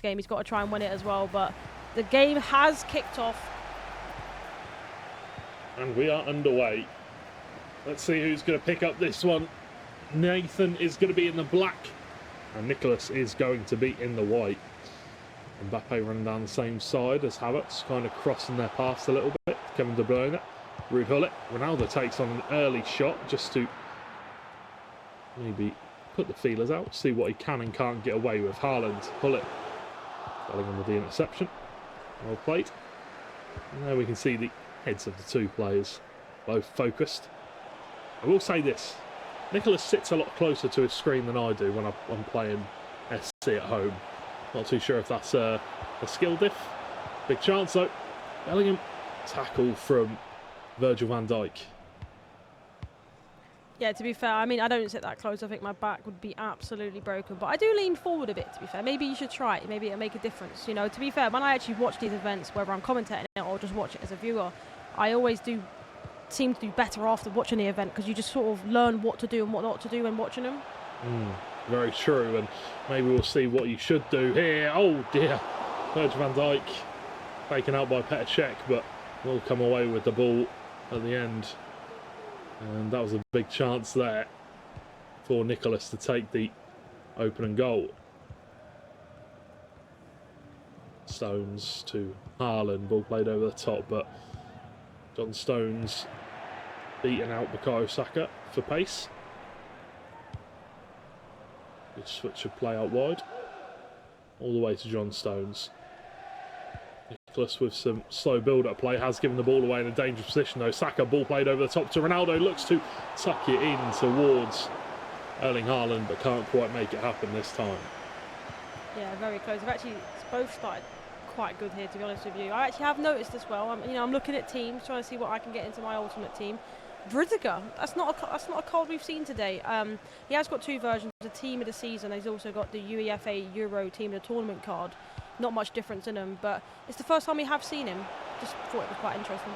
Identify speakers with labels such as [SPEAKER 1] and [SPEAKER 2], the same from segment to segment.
[SPEAKER 1] game. He's got to try and win it as well. But the game has kicked off.
[SPEAKER 2] And we are underway. Let's see who's going to pick up this one. Nathan is going to be in the black, and Nicolas is going to be in the white. Mbappe running down the same side as Havertz, kind of crossing their paths a little bit. Kevin De Bruyne, Ruud Gullit. Ronaldo takes on an early shot just to maybe put the feelers out, see what he can and can't get away with. Haaland, Gullit, Bellingham with the interception. Well played. And there we can see the heads of the two players, both focused. I will say this, Nicolas sits a lot closer to his screen than I do when I'm playing SC at home. Not too sure if that's a skill diff. Big chance though. Bellingham, tackle from Virgil van Dijk.
[SPEAKER 1] Yeah, to be fair, I mean, I don't sit that close. I think my back would be absolutely broken. But I do lean forward a bit, to be fair. Maybe you should try it. Maybe it'll make a difference. You know, to be fair, when I actually watch these events, whether I'm commentating it or just watch it as a viewer, I always do seem to do better after watching the event because you just sort of learn what to do and what not to do when watching them.
[SPEAKER 2] Very true, and maybe we'll see what you should do here. Oh dear, Virgil van Dijk taken out by Petr Cech, but will come away with the ball at the end. And that was a big chance there for Nicolas to take the opening goal. Stones to Haaland, ball played over the top, but John Stones beaten out Bukayo Saka for pace. Good switch of play out wide, all the way to John Stones. Nicolas with some slow build-up play has given the ball away in a dangerous position though. Saka, ball played over the top to Ronaldo, looks to tuck it in towards Erling Haaland, but can't quite make it happen this time.
[SPEAKER 1] Yeah, very close. I've actually both started quite good here, to be honest with you. I actually have noticed as well. I'm looking at teams, trying to see what I can get into my ultimate team. Rudiger, that's not a card we've seen today. He has got two versions, the team of the season. He's also got the UEFA Euro team of the tournament card. Not much difference in them, but it's the first time we have seen him. Just thought it was quite interesting.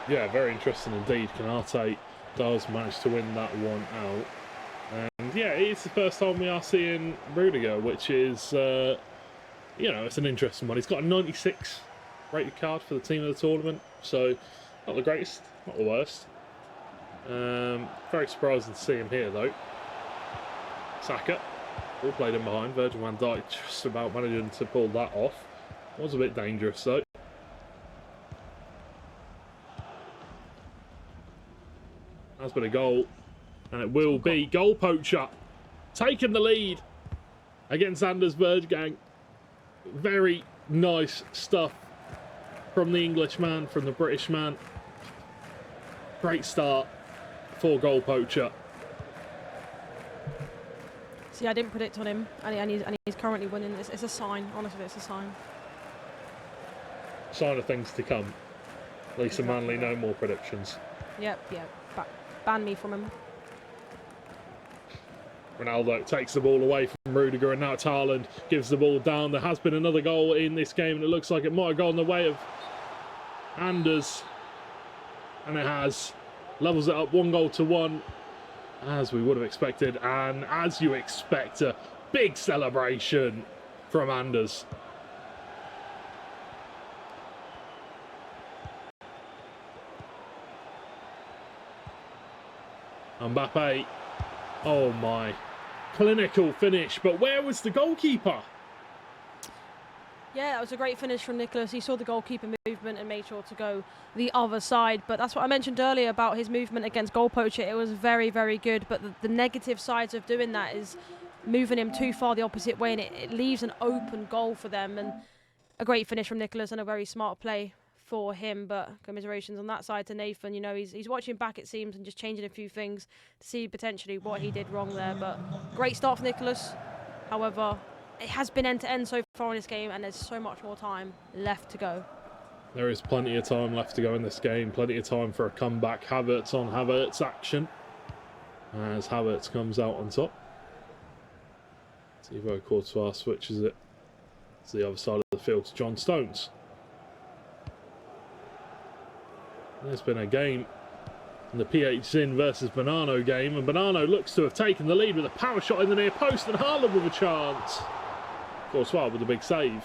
[SPEAKER 2] Yeah, very interesting indeed. Canate does manage to win that one out. And yeah, it's the first time we are seeing Rudiger, which is, it's an interesting one. He's got a 96 rated card for the team of the tournament, so not the greatest, not the worst. Very surprising to see him here though. Saka, all played in behind. Virgil van Dijk just about managing to pull that off. Was a bit dangerous though. Has been a goal, and it will be goal poacher taking the lead against Anders Berggang. Very nice stuff from the Englishman, from the British man. Great start for goal poacher.
[SPEAKER 1] See, I didn't predict on him, and he's currently winning. It's a sign, honestly, it's a sign.
[SPEAKER 2] Sign of things to come. Lisa Manley, no more predictions.
[SPEAKER 1] Yep. Ban me from him.
[SPEAKER 2] Ronaldo takes the ball away from Rudiger, and now it's Haaland. Gives the ball down. There has been another goal in this game, and it looks like it might have gone the way of Anders. And it has. Levels it up 1-1, as we would have expected. And as you expect, a big celebration from Anders. Mbappe, oh my, clinical finish, but where was the goalkeeper?
[SPEAKER 1] Yeah, that was a great finish from Nicolas. He saw the goalkeeper movement and made sure to go the other side. But that's what I mentioned earlier about his movement against goal poacher. It was very, very good. But the negative sides of doing that is moving him too far the opposite way, and it leaves an open goal for them. And a great finish from Nicolas and a very smart play for him. But commiserations on that side to Nathan. You know, he's watching back, it seems, and just changing a few things to see potentially what he did wrong there. But great start for Nicolas. However, it has been end-to-end so far in this game, and there's so much more time left to go.
[SPEAKER 2] There is plenty of time left to go in this game. Plenty of time for a comeback. Havertz on Havertz action, as Havertz comes out on top. Thibaut Courtois switches it to the other side of the field to John Stones. There's been a game in the PH Zin versus Bonanno game, and Bonanno looks to have taken the lead with a power shot in the near post, and Haaland with a chance. course, well, with a big save.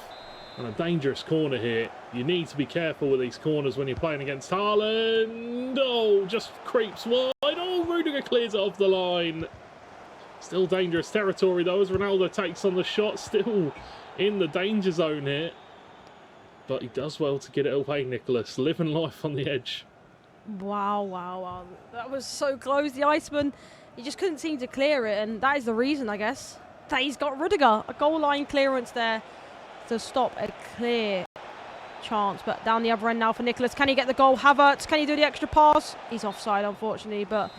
[SPEAKER 2] And a dangerous corner here. You need to be careful with these corners when you're playing against Haaland. Oh, just creeps wide. Oh, Rudiger clears it off the line. Still dangerous territory, though, as Ronaldo takes on the shot. Still in the danger zone here. But he does well to get it away, Nicolas. Living life on the edge.
[SPEAKER 1] Wow, wow, wow. That was so close. The Iceman, he just couldn't seem to clear it. And that is the reason, I guess, that he's got Rudiger. A goal line clearance there to stop a clear chance. But down the other end now for Nicolas. Can he get the goal? Havertz, can he do the extra pass? He's offside, unfortunately. But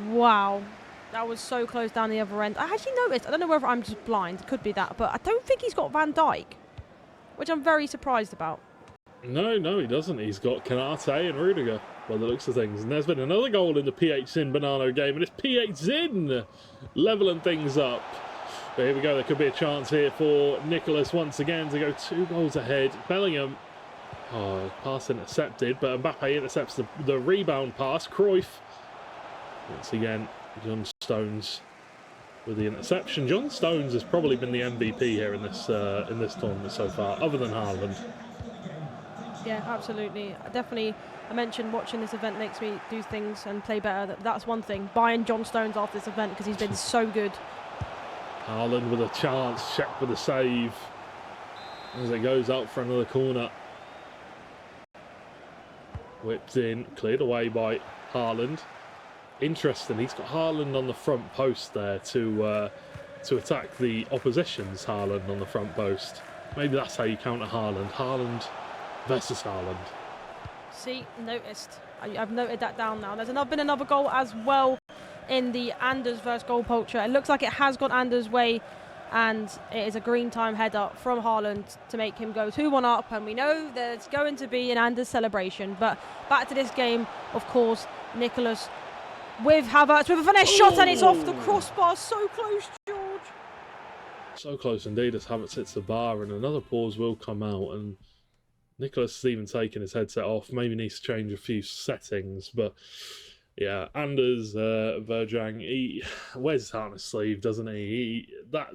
[SPEAKER 1] wow. That was so close down the other end. I actually noticed, I don't know whether I'm just blind, it could be that, but I don't think he's got Van Dijk, which I'm very surprised about.
[SPEAKER 2] No, he doesn't. He's got Canate and Rudiger, by the looks of things. And there's been another goal in the PH Zin Bonanno game, and it's PH Zin levelling things up. But here we go, there could be a chance here for Nicolas once again to go 2 goals ahead. Bellingham, pass intercepted, but Mbappe intercepts the rebound pass. Cruyff, once again, John Stones with the interception. John Stones has probably been the MVP here in this tournament so far, other than Haaland.
[SPEAKER 1] Yeah, absolutely. I mentioned watching this event makes me do things and play better. That's one thing. Buying John Stones after this event because he's been so good.
[SPEAKER 2] Haaland with a chance, check with a save as it goes out for another corner. Whipped in, cleared away by Haaland. Interesting, he's got Haaland on the front post there to attack the opposition's Haaland on the front post. Maybe that's how you counter Haaland. Haaland versus Haaland.
[SPEAKER 1] See, noticed. I've noted that down now. There's been another goal as well in the Anders versus goal poacher. It looks like it has gone Anders' way, and it is a green time header from Haaland to make him go 2-1 up, and we know there's going to be an Anders celebration. But back to this game, of course, Nicolas with Havertz with a finesse shot, and it's off the crossbar. So close, George.
[SPEAKER 2] So close indeed as Havertz hits the bar, and another pause will come out, and Nicolas has even taken his headset off. Maybe needs to change a few settings, but yeah, Anders Verjang, he wears his heart on his sleeve, doesn't he?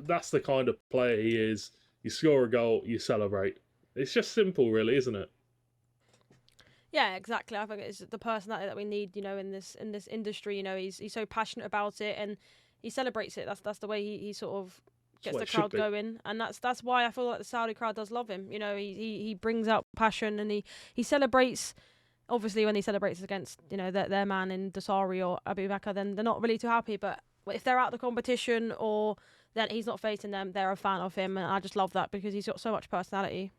[SPEAKER 2] That's the kind of player he is. You score a goal, you celebrate. It's just simple, really, isn't it?
[SPEAKER 1] Yeah, exactly. I think it's the personality that we need, in this industry. He's so passionate about it, and he celebrates it. That's the way he sort of gets the crowd going, and that's why I feel like the Saudi crowd does love him. He brings out passion, and he celebrates. Obviously, when he celebrates against their man in Dosari or Abu Bakr, then they're not really too happy. But if they're out of the competition or then he's not facing them, they're a fan of him, and I just love that because he's got so much personality.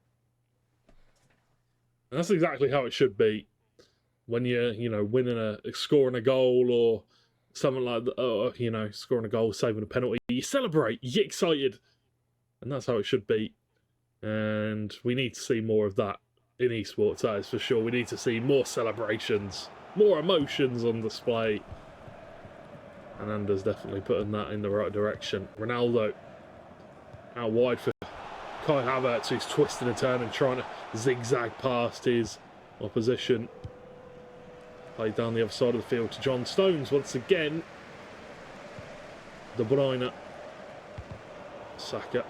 [SPEAKER 2] And that's exactly how it should be when you're, winning scoring a goal or something like that, scoring a goal, saving a penalty. You celebrate, you get excited. And that's how it should be. And we need to see more of that in esports, that is for sure. We need to see more celebrations, more emotions on display. And Anders definitely putting that in the right direction. Ronaldo out wide for Kai Havertz, who's twisting and turning, trying to zigzag past his opposition. Played down the other side of the field to John Stones once again. De Bruyne. Saka.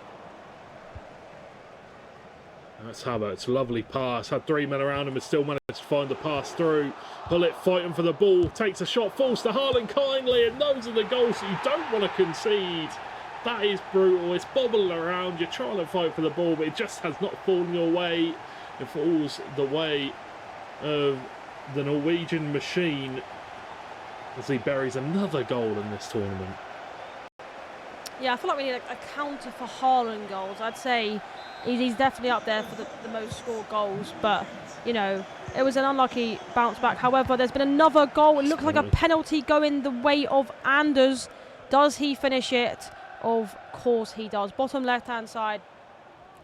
[SPEAKER 2] That's Havertz. Lovely pass. Had 3 men around him and still managed to find the pass through. Hullet fighting for the ball. Takes a shot. Falls to Haaland kindly. And those are the goals that you don't want to concede. That is brutal. It's bobbling around. You're trying to fight for the ball, but it just has not fallen your way. It falls the way of the Norwegian machine as he buries another goal in this tournament. Yeah,
[SPEAKER 1] I feel like we need a counter for Haaland goals. I'd say he's definitely up there for the most scored goals, but it was an unlucky bounce back. However, there's been another goal. It looks like a penalty going the way of Anders. Does he finish it? Of course he does. Bottom left-hand side,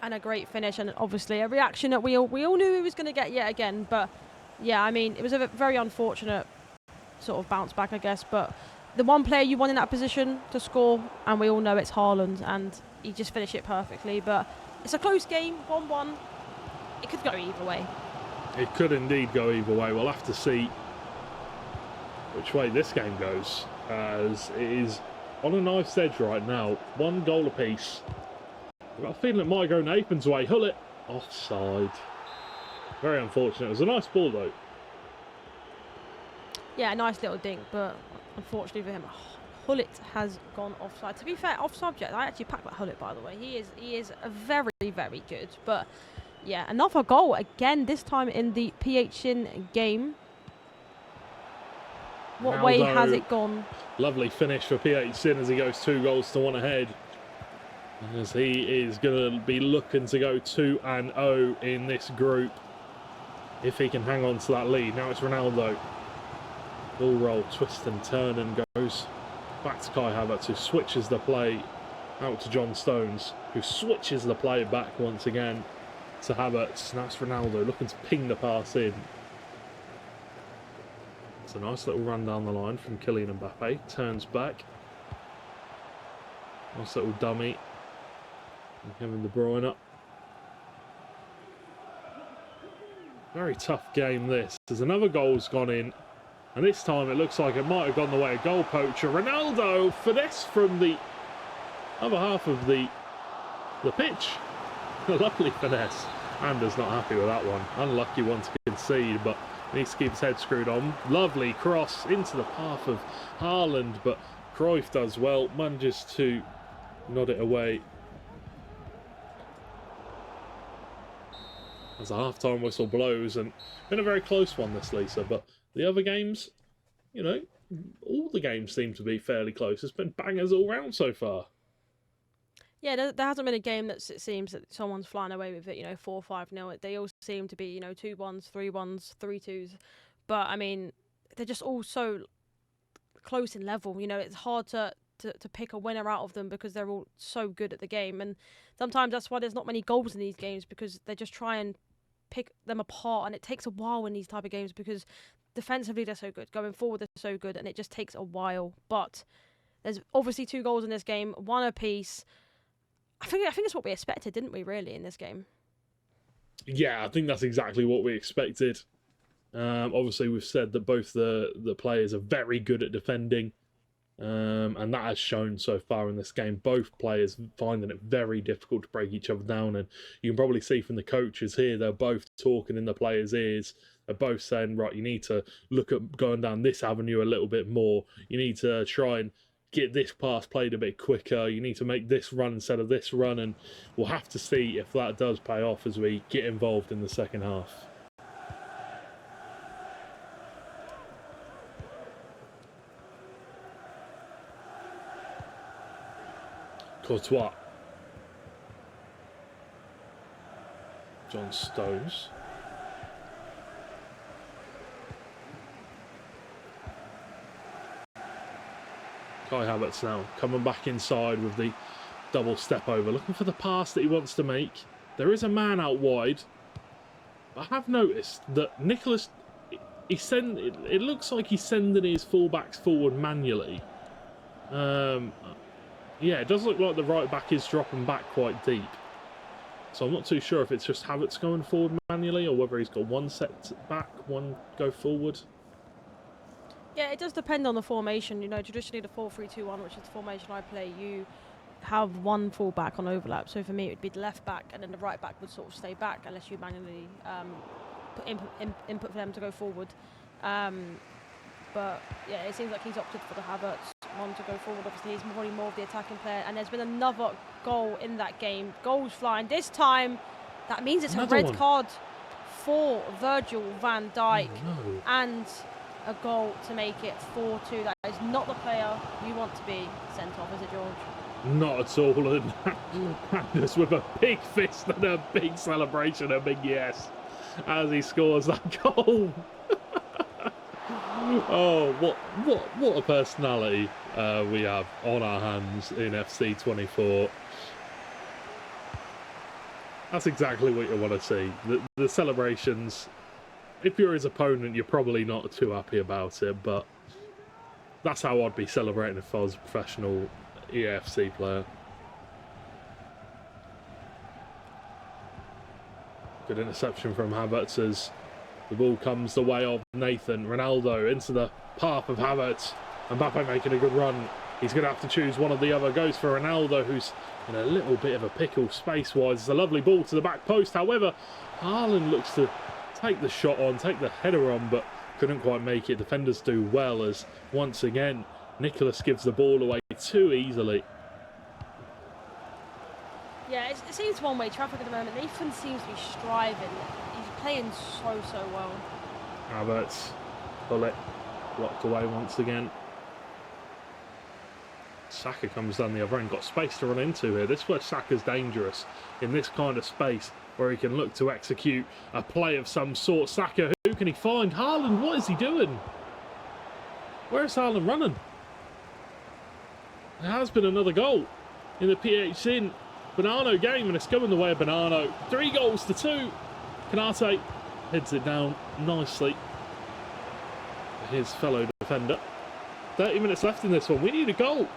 [SPEAKER 1] and a great finish, and obviously a reaction that we all knew he was going to get yet again. But yeah, I mean, it was a very unfortunate sort of bounce back, I guess. But the one player you want in that position to score, and we all know it's Haaland, and he just finished it perfectly. But it's a close game, 1-1. It could go either way.
[SPEAKER 2] It could indeed go either way. We'll have to see which way this game goes, as it is on a knife's edge right now. 1 goal apiece. I've got a feeling it might go Nathan's way. Hullet, offside. Very unfortunate. It was a nice ball though.
[SPEAKER 1] Yeah, a nice little dink, but unfortunately for him, Hullet has gone offside. To be fair, off subject, I actually packed that Hullet, by the way. He is a very, very good. But yeah, another goal again, this time in the PHN game. What
[SPEAKER 2] Ronaldo,
[SPEAKER 1] way has it gone?
[SPEAKER 2] Lovely finish for PHN as he goes 2-1 ahead. As he is going to be looking to go 2-0 in this group if he can hang on to that lead. Now it's Ronaldo. Ball roll, twist and turn, and goes back to Kai Havertz, who switches the play out to John Stones, who switches the play back once again to Havertz. Now it's Ronaldo looking to ping the pass in. It's a nice little run down the line from Kylian Mbappe. Turns back. Nice little dummy. And Kevin De Bruyne up. Very tough game this. There's another goal's gone in. And this time it looks like it might have gone the way of goal poacher. Ronaldo, finesse from the other half of the pitch. A lovely finesse. Ander's not happy with that one. Unlucky one to concede, but needs to keep his head screwed on. Lovely cross into the path of Haaland, but Cruyff does well. Manages to nod it away. As a half-time whistle blows, and been a very close one this, Lisa, but the other games, you know, all the games seem to be fairly close. It's been bangers all round so far.
[SPEAKER 1] Yeah, there hasn't been a game that it seems that someone's flying away with it, you know, 4-5-0. They all seem to be, you know, 2-1s, 3-1s, 3-2s. But, I mean, they're just all so close in level. You know, it's hard to pick a winner out of them because they're all so good at the game. And sometimes that's why there's not many goals in these games, because they just try and pick them apart. And it takes a while in these type of games because defensively they're so good. Going forward they're so good, and it just takes a while. But there's obviously 2 goals in this game, 1 apiece. I think it's what we expected, didn't we, really, in this game?
[SPEAKER 2] Yeah, I think that's exactly what we expected. Obviously, we've said that both the players are very good at defending, and that has shown so far in this game. Both players finding it very difficult to break each other down, and you can probably see from the coaches here, they're both talking in the players' ears. They're both saying, right, you need to look at going down this avenue a little bit more. You need to try and get this pass played a bit quicker. You need to make this run instead of this run, and we'll have to see if that does pay off as we get involved in the second half. Courtois. John Stones. Kai Havertz now coming back inside with the double step over, looking for the pass that he wants to make. There is a man out wide. I have noticed that Nicolas, it looks like he's sending his fullbacks forward manually. Yeah, it does look like the right back is dropping back quite deep. So I'm not too sure if it's just Havertz going forward manually or whether he's got one set back, one go forward.
[SPEAKER 1] Yeah, it does depend on the formation. You know, traditionally the 4-3-2-1, which is the formation I play, you have one full back on overlap. So for me, it would be the left back, and then the right back would sort of stay back unless you manually put input for them to go forward. But yeah, it seems like he's opted for the Havertz one to go forward. Obviously, he's probably more of the attacking player. And there's been another goal in that game. Goals flying. This time, that means it's
[SPEAKER 2] another
[SPEAKER 1] a red
[SPEAKER 2] one.
[SPEAKER 1] card for Virgil van Dijk.
[SPEAKER 2] Oh, no.
[SPEAKER 1] And a goal to make it 4-2. That is not the player you want to be sent off, is it, George?
[SPEAKER 2] Not at all. And Anders with a big fist and a big celebration, a big yes, as he scores that goal. Oh, what a personality we have on our hands in FC 24. That's exactly what you want to see. The celebrations. If you're his opponent, you're probably not too happy about it, but that's how I'd be celebrating if I was a professional EAFC player. Good interception from Havertz as the ball comes the way of Nathan. Ronaldo into the path of Havertz. Mbappe making a good run. He's going to have to choose one or the other. Goes for Ronaldo, who's in a little bit of a pickle space-wise. It's a lovely ball to the back post. However, Haaland looks to take the shot on, take the header on, but couldn't quite make it. Defenders do well as, once again, Nicolas gives the ball away too easily.
[SPEAKER 1] Yeah, it seems one-way traffic at the moment. Nathan seems to be striving. He's playing so well.
[SPEAKER 2] Havertz, bullet, blocked away once again. Saka comes down the other end, got space to run into here. This is where Saka's dangerous, in this kind of space where he can look to execute a play of some sort. Saka, who can he find? Haaland, what is he doing? Where's Haaland running? There has been another goal in the PHC Bonano game, and it's coming the way of Bonano. 3-2. Canate heads it down nicely for his fellow defender. 30 minutes left in this one. We need a goal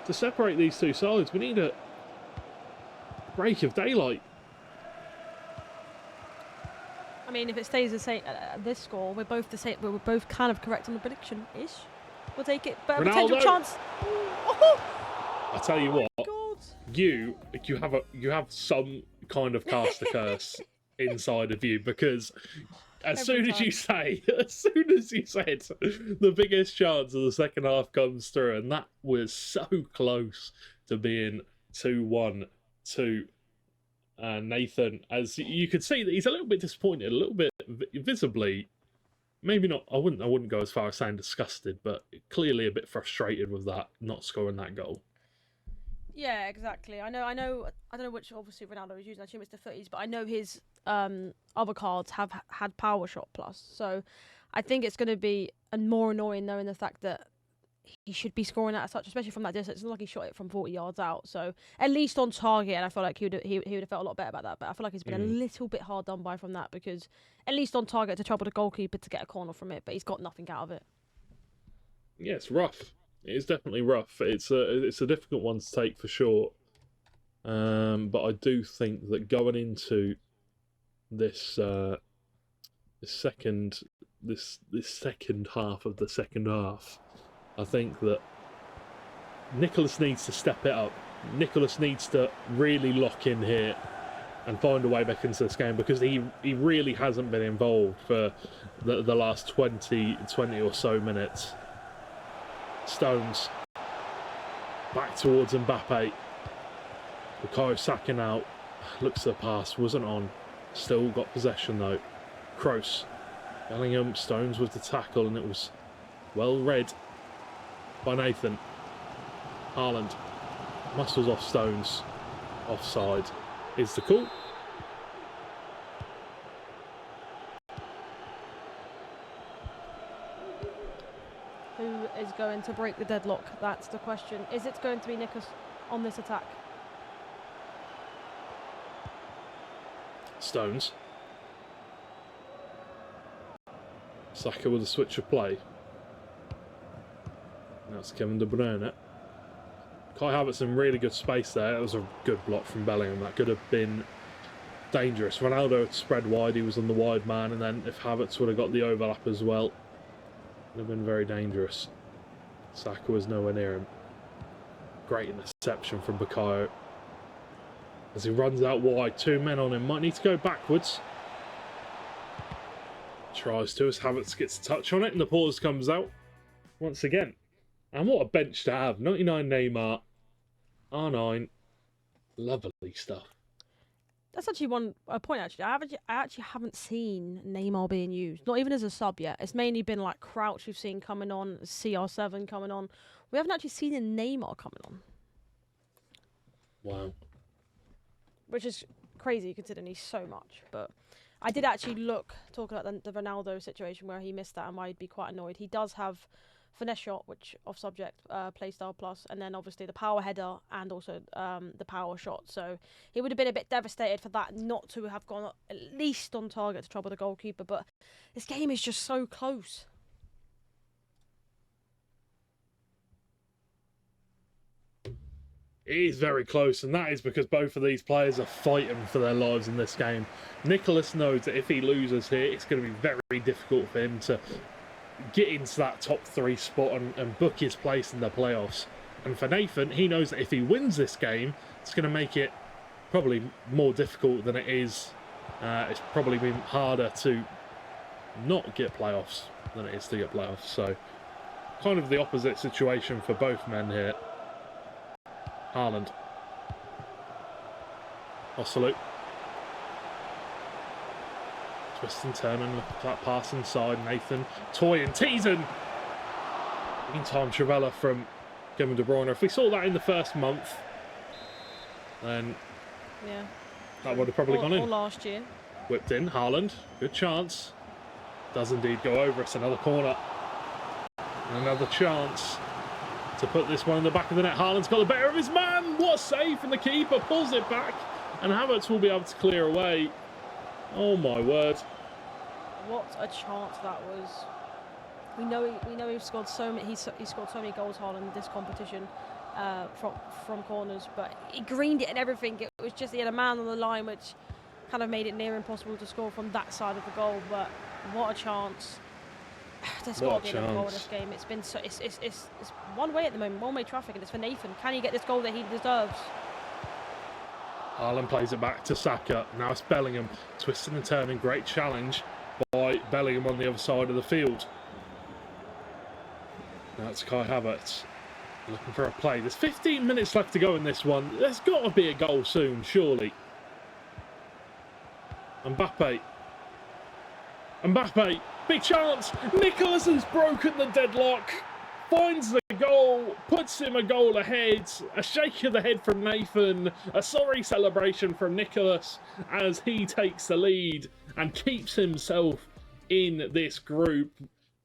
[SPEAKER 2] to separate these two sides. We need a break of daylight.
[SPEAKER 1] I mean, if it stays the same, this score, we're both the same. We're both kind of correct on the prediction-ish. We'll take it, but a potential chance. Oh!
[SPEAKER 2] I tell you what,
[SPEAKER 1] God.
[SPEAKER 2] you have some kind of caster curse inside of you, because as soon as you said the biggest chance of the second half comes through, and that was so close to being 2-1 to Nathan, as you could see that he's a little bit disappointed, a little bit visibly, maybe not, I wouldn't go as far as saying disgusted, but clearly a bit frustrated with that, not scoring that goal.
[SPEAKER 1] Yeah, exactly. I don't know which obviously Ronaldo is using. I assume it's the 30s, but I know his other cards have had power shot plus. So I think it's going to be more annoying knowing the fact that he should be scoring that as such, especially from that distance. It's not like he shot it from 40 yards out. So at least on target, and I feel like he would have felt a lot better about that. But I feel like he's been a little bit hard done by from that, because at least on target to trouble the goalkeeper to get a corner from it, but he's got nothing out of it.
[SPEAKER 2] Yeah, it's rough. It is definitely rough. It's a difficult one to take for sure. But I do think that going into this second half of the second half, I think that Nicolas needs to step it up. Nicolas needs to really lock in here and find a way back into this game, because he really hasn't been involved for the last 20 or so minutes. Stones back towards Mbappe. Bukayo Saka now looks at the pass, wasn't on, still got possession though. Kroos, Bellingham, Stones with the tackle, and it was well read by Nathan. Haaland muscles off Stones, offside is the call.
[SPEAKER 1] Who is going to break the deadlock? That's the question. Is it going to be Nicolas on this attack?
[SPEAKER 2] Stones. Saka with a switch of play. That's Kevin De Bruyne. Kai Havertz in really good space there. That was a good block from Bellingham. That could have been dangerous. Ronaldo had spread wide. He was on the wide man, and then if Havertz would have got the overlap as well, it would have been very dangerous. Saka was nowhere near him. Great interception from Bukayo. As he runs out wide, two men on him. Might need to go backwards. Tries to, as Havertz gets a touch on it, and the pause comes out once again. And what a bench to have. 99 Neymar, R9, lovely stuff.
[SPEAKER 1] That's actually a point, actually. I actually haven't seen Neymar being used, not even as a sub yet. It's mainly been like Crouch we've seen coming on, CR7 coming on. We haven't actually seen a Neymar coming on.
[SPEAKER 2] Wow.
[SPEAKER 1] Which is crazy considering he's so much. But I did actually talk about the Ronaldo situation where he missed that and why he'd be quite annoyed. He does have finesse shot, which off subject, playstyle plus, and then obviously the power header and also the power shot. So he would have been a bit devastated for that not to have gone at least on target to trouble the goalkeeper. But this game is just so close.
[SPEAKER 2] It is very close, and that is because both of these players are fighting for their lives in this game. Nicolas knows that if he loses here, it's going to be very difficult for him to get into that top 3 spot and book his place in the playoffs. And for Nathan, he knows that if he wins this game, it's going to make it probably more difficult than it is. It's probably been harder to not get playoffs than it is to get playoffs. So kind of the opposite situation for both men here. Haaland. Ocelot. Twist and turn and look at that pass inside. Nathan. Toy and Teasen. Meantime, Trivella from Kevin De Bruyne. If we saw that in the first month, then
[SPEAKER 1] yeah,
[SPEAKER 2] that would have probably gone in.
[SPEAKER 1] Or last year.
[SPEAKER 2] Whipped in. Haaland. Good chance. Does indeed go over. It's another corner. And another chance to put this one in the back of the net. Haaland's got the better of his man. What a save from the keeper. Pulls it back. And Havertz will be able to clear away. Oh my word.
[SPEAKER 1] What a chance that was. We know he's scored so many. He scored so many goals, Haaland, in this competition from corners. But he greened it and everything. It was just he had a man on the line, which kind of made it near impossible to score from that side of the goal. But what a chance! There's got to be another goal in this game. It's been so it's one way at the moment, one way traffic, and it's for Nathan. Can he get this goal that he deserves?
[SPEAKER 2] Haaland plays it back to Saka. Now it's Bellingham twisting and turning. Great challenge by Bellingham on the other side of the field. Now it's Kai Havertz looking for a play. There's 15 minutes left to go in this one. There's got to be a goal soon, surely. Mbappe. Big chance. Nicolas has broken the deadlock. Finds the goal. Puts him a goal ahead. A shake of the head from Nathan. A sorry celebration from Nicolas as he takes the lead and keeps himself in this group.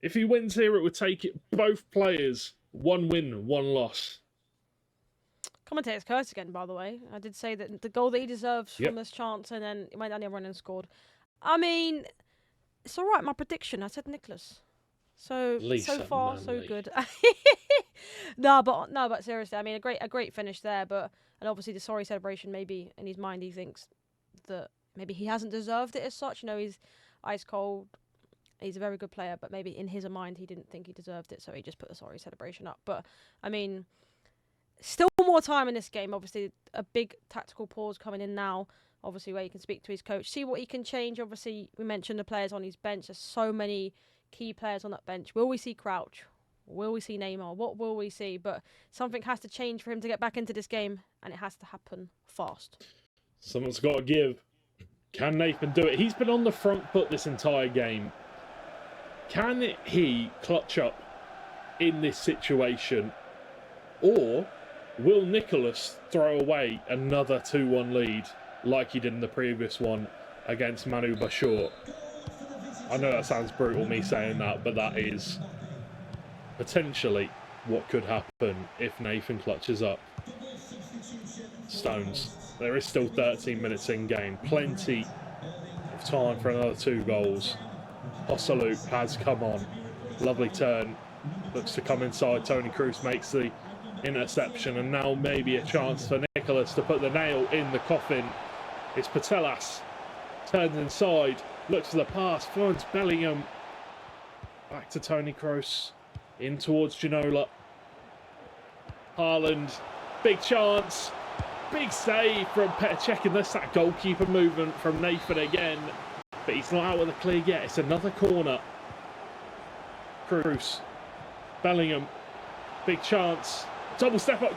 [SPEAKER 2] If he wins here, it would take it both players. 1 win, 1 loss.
[SPEAKER 1] Commentator's curse again, by the way. I did say that the goal that he deserves from this chance, and then he went down the other end and scored. I mean, it's all right. My prediction, I said Nicolas. So far, so good. No, but seriously, I mean, a great finish there. And obviously the sorry celebration, maybe in his mind he thinks that maybe he hasn't deserved it as such. You know, he's ice cold. He's a very good player, but maybe in his mind he didn't think he deserved it, so he just put the sorry celebration up. But I mean, still more time in this game. Obviously, a big tactical pause coming in now. Obviously, where he can speak to his coach, see what he can change. Obviously, we mentioned the players on his bench. There's so many key players on that bench. Will we see Crouch? Will we see Neymar? What will we see? But something has to change for him to get back into this game, and it has to happen fast.
[SPEAKER 2] Someone's got to give. Can Nathan do it? He's been on the front foot this entire game. Can he clutch up in this situation? Or will Nicolas throw away another 2-1 lead like he did in the previous one against Manu Bashir? I know that sounds brutal, me saying that, but that is potentially what could happen if Nathan clutches up. Stones. There is still 13 minutes in game. Plenty of time for another 2 goals. Ocelot has come on. Lovely turn. Looks to come inside. Toni Kroos makes the interception, and now maybe a chance for Nicolas to put the nail in the coffin. It's Patelas. Turns inside. Looks for the pass. Finds Bellingham. Back to Toni Kroos. In towards Ginola. Haaland. Big chance. Big save from Petr Cech, and that's that goalkeeper movement from Nathan again. But he's not out of the clear yet. It's another corner. Kroos. Bellingham. Big chance. Double step up.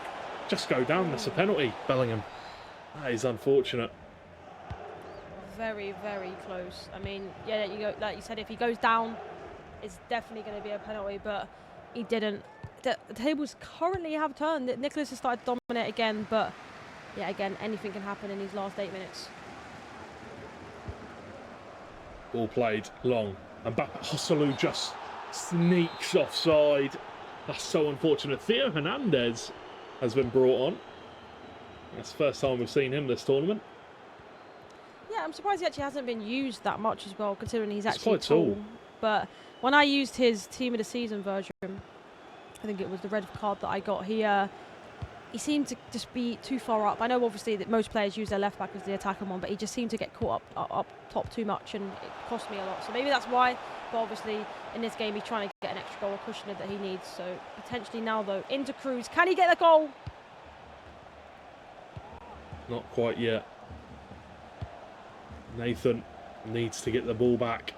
[SPEAKER 2] Just go down. That's a penalty. Bellingham. That is unfortunate.
[SPEAKER 1] Very, very close. I mean, yeah, like you said, if he goes down, it's definitely going to be a penalty, but he didn't. The tables currently have turned. Nicolas has started to dominate again, but yeah, again, anything can happen in these last 8 minutes.
[SPEAKER 2] Ball played long. And Ocelot just sneaks offside. That's so unfortunate. Theo Hernandez has been brought on. That's the first time we've seen him this tournament.
[SPEAKER 1] Yeah, I'm surprised he actually hasn't been used that much as well, considering he's actually
[SPEAKER 2] quite tall.
[SPEAKER 1] But when I used his Team of the Season version, I think it was the red card that I got, he he seemed to just be too far up. I know obviously that most players use their left back as the attacking one, but he just seemed to get caught up top too much, and it cost me a lot. So maybe that's why. But obviously in this game he's trying to get an extra goal, a cushion that he needs. So potentially now though into Cruz. Can he get the goal?
[SPEAKER 2] Not quite yet. Nathan needs to get the ball back.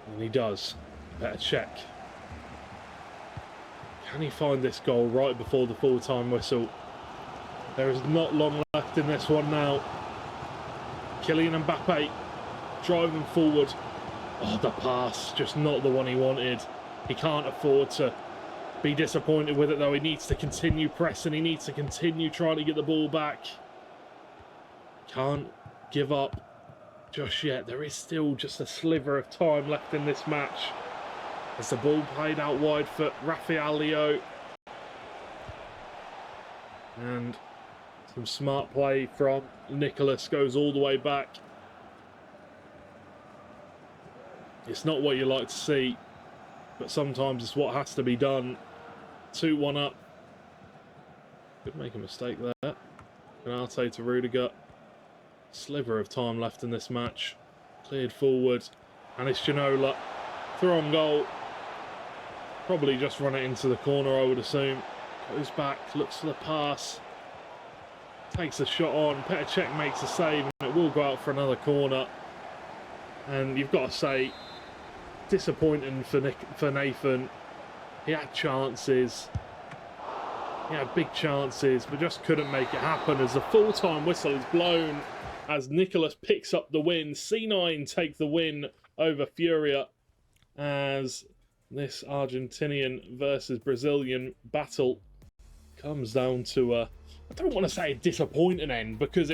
[SPEAKER 2] And he does. Better check. Can he find this goal right before the full-time whistle? There is not long left in this one now. Kylian Mbappe driving forward. Oh, the pass, just not the one he wanted. He can't afford to be disappointed with it though. He needs to continue pressing. He needs to continue trying to get the ball back. Can't give up just yet. There is still just a sliver of time left in this match. As the ball played out wide for Rafael Leo. And some smart play from Nicolas, goes all the way back. It's not what you like to see, but sometimes it's what has to be done. 2-1 up. Could make a mistake there. Canate to Rudiger. Sliver of time left in this match. Cleared forward. And it's Ginola. Throw on goal. Probably just run it into the corner, I would assume. Goes back, looks for the pass. Takes a shot on. Petr Cech makes a save, and it will go out for another corner. And you've got to say, disappointing for Nathan. He had chances. He had big chances, but just couldn't make it happen as the full-time whistle is blown as Nicolas picks up the win. C9 take the win over Furia as this Argentinian versus Brazilian battle comes down to I don't want to say a disappointing end, because it